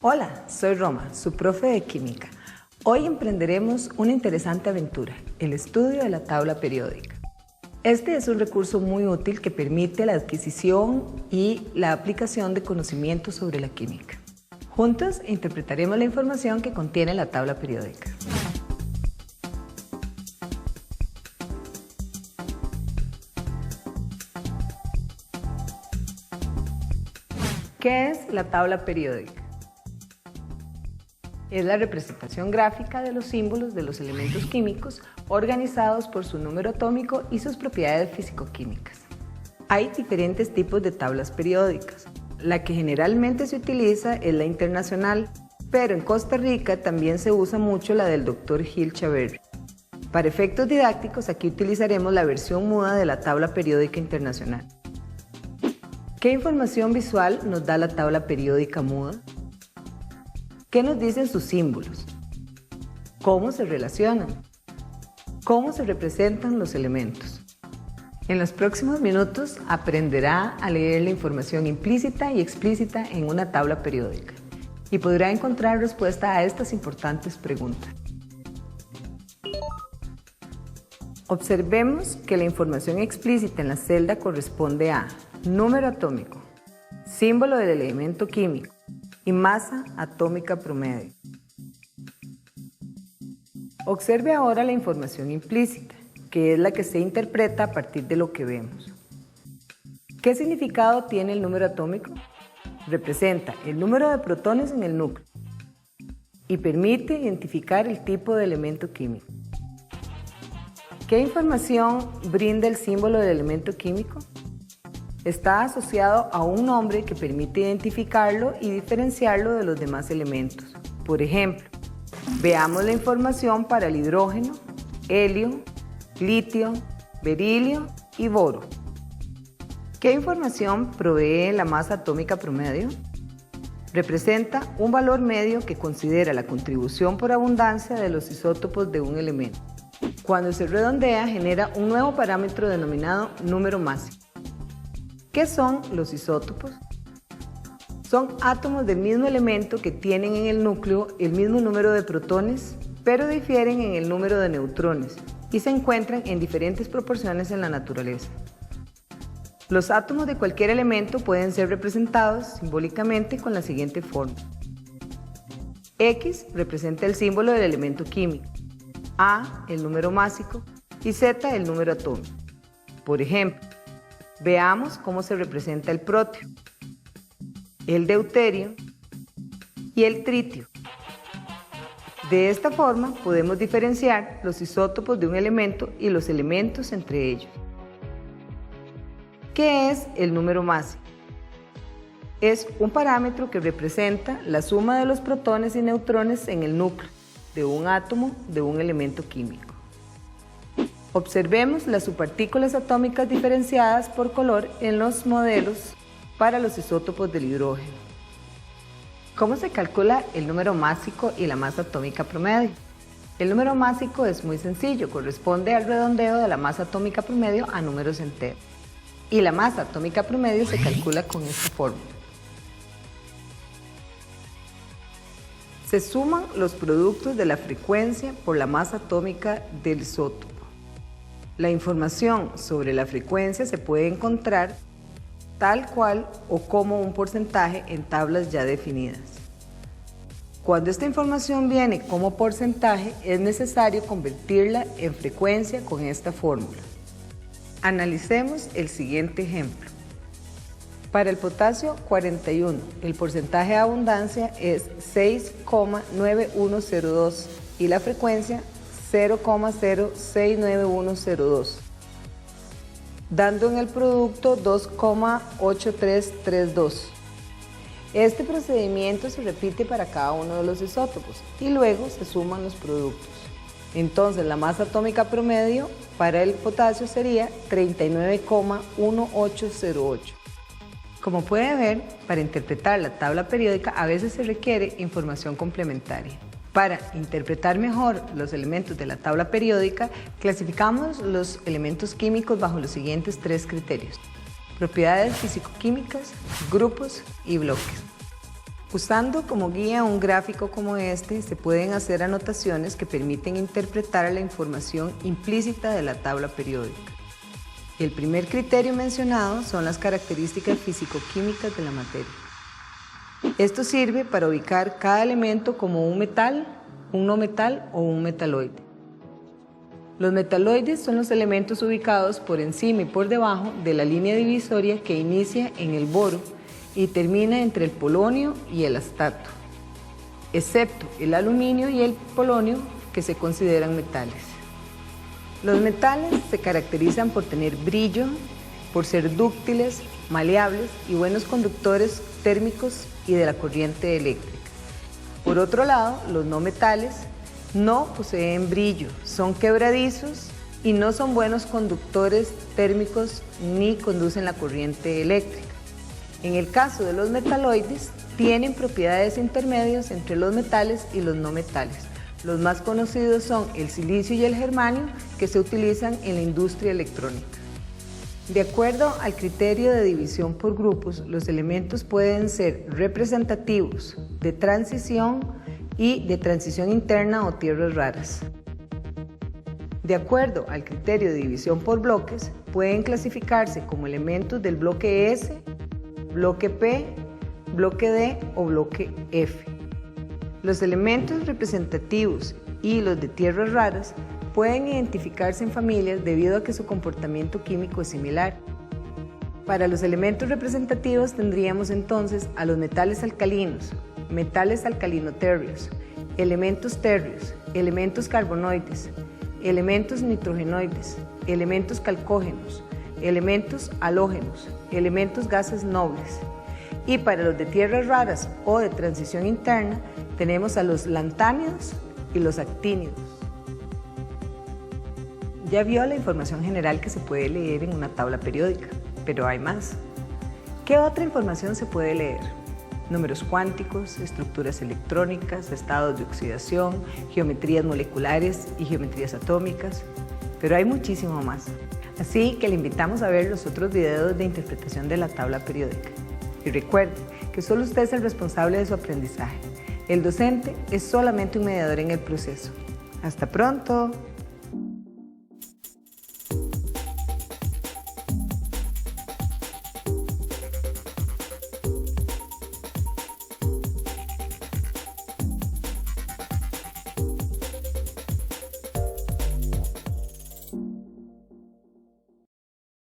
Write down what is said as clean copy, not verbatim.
Hola, soy Roma, su profe de química. Hoy emprenderemos una interesante aventura, el estudio de la tabla periódica. Este es un recurso muy útil que permite la adquisición y la aplicación de conocimientos sobre la química. Juntos interpretaremos la información que contiene la tabla periódica. ¿Qué es la tabla periódica? Es la representación gráfica de los símbolos de los elementos químicos organizados por su número atómico y sus propiedades físico-químicas. Hay diferentes tipos de tablas periódicas. La que generalmente se utiliza es la internacional, pero en Costa Rica también se usa mucho la del Dr. Gil Chaverri. Para efectos didácticos, aquí utilizaremos la versión muda de la tabla periódica internacional. ¿Qué información visual nos da la tabla periódica muda? ¿Qué nos dicen sus símbolos? ¿Cómo se relacionan? ¿Cómo se representan los elementos? En los próximos minutos aprenderá a leer la información implícita y explícita en una tabla periódica y podrá encontrar respuesta a estas importantes preguntas. Observemos que la información explícita en la celda corresponde a número atómico, símbolo del elemento químico y masa atómica promedio. Observe ahora la información implícita, que es la que se interpreta a partir de lo que vemos. ¿Qué significado tiene el número atómico? Representa el número de protones en el núcleo y permite identificar el tipo de elemento químico. ¿Qué información brinda el símbolo del elemento químico? Está asociado a un nombre que permite identificarlo y diferenciarlo de los demás elementos. Por ejemplo, veamos la información para el hidrógeno, helio, litio, berilio y boro. ¿Qué información provee la masa atómica promedio? Representa un valor medio que considera la contribución por abundancia de los isótopos de un elemento. Cuando se redondea, genera un nuevo parámetro denominado número másico. ¿Qué son los isótopos? Son átomos del mismo elemento que tienen en el núcleo el mismo número de protones, pero difieren en el número de neutrones y se encuentran en diferentes proporciones en la naturaleza. Los átomos de cualquier elemento pueden ser representados simbólicamente con la siguiente forma. X representa el símbolo del elemento químico, A el número másico y Z el número atómico. Por ejemplo, veamos cómo se representa el proteo, el deuterio y el tritio. De esta forma podemos diferenciar los isótopos de un elemento y los elementos entre ellos. ¿Qué es el número másico? Es un parámetro que representa la suma de los protones y neutrones en el núcleo de un átomo de un elemento químico. Observemos las subpartículas atómicas diferenciadas por color en los modelos para los isótopos del hidrógeno. ¿Cómo se calcula el número másico y la masa atómica promedio? El número másico es muy sencillo, corresponde al redondeo de la masa atómica promedio a números enteros. Y la masa atómica promedio se calcula con esta fórmula. Se suman los productos de la frecuencia por la masa atómica del isótopo. La información sobre la frecuencia se puede encontrar tal cual o como un porcentaje en tablas ya definidas. Cuando esta información viene como porcentaje, es necesario convertirla en frecuencia con esta fórmula. Analicemos el siguiente ejemplo. Para el potasio 41, el porcentaje de abundancia es 6,9102 y la frecuencia 0,0691102, dando en el producto 2,8332. Este procedimiento se repite para cada uno de los isótopos y luego se suman los productos. Entonces la masa atómica promedio para el potasio sería 39,1808. Como puede ver, para interpretar la tabla periódica a veces se requiere información complementaria. Para interpretar mejor los elementos de la tabla periódica, clasificamos los elementos químicos bajo los siguientes 3 criterios: propiedades físico-químicas, grupos y bloques. Usando como guía un gráfico como este, se pueden hacer anotaciones que permiten interpretar la información implícita de la tabla periódica. El primer criterio mencionado son las características físico-químicas de la materia. Esto sirve para ubicar cada elemento como un metal, un no metal o un metaloide. Los metaloides son los elementos ubicados por encima y por debajo de la línea divisoria que inicia en el boro y termina entre el polonio y el astato, excepto el aluminio y el polonio, que se consideran metales. Los metales se caracterizan por tener brillo, por ser dúctiles, maleables y buenos conductores térmicos y de la corriente eléctrica. Por otro lado, los no metales no poseen brillo, son quebradizos y no son buenos conductores térmicos ni conducen la corriente eléctrica. En el caso de los metaloides, tienen propiedades intermedias entre los metales y los no metales. Los más conocidos son el silicio y el germanio, que se utilizan en la industria electrónica. De acuerdo al criterio de división por grupos, los elementos pueden ser representativos, de transición y de transición interna o tierras raras. De acuerdo al criterio de división por bloques, pueden clasificarse como elementos del bloque S, bloque P, bloque D o bloque F. Los elementos representativos y los de tierras raras pueden identificarse en familias debido a que su comportamiento químico es similar. Para los elementos representativos tendríamos entonces a los metales alcalinos, metales alcalino-térreos, elementos térreos, elementos carbonoides, elementos nitrogenoides, elementos calcógenos, elementos halógenos, elementos gases nobles. Y para los de tierras raras o de transición interna tenemos a los lantánidos y los actínidos. Ya vio la información general que se puede leer en una tabla periódica, pero hay más. ¿Qué otra información se puede leer? Números cuánticos, estructuras electrónicas, estados de oxidación, geometrías moleculares y geometrías atómicas, pero hay muchísimo más. Así que le invitamos a ver los otros videos de interpretación de la tabla periódica. Y recuerde que solo usted es el responsable de su aprendizaje. El docente es solamente un mediador en el proceso. ¡Hasta pronto!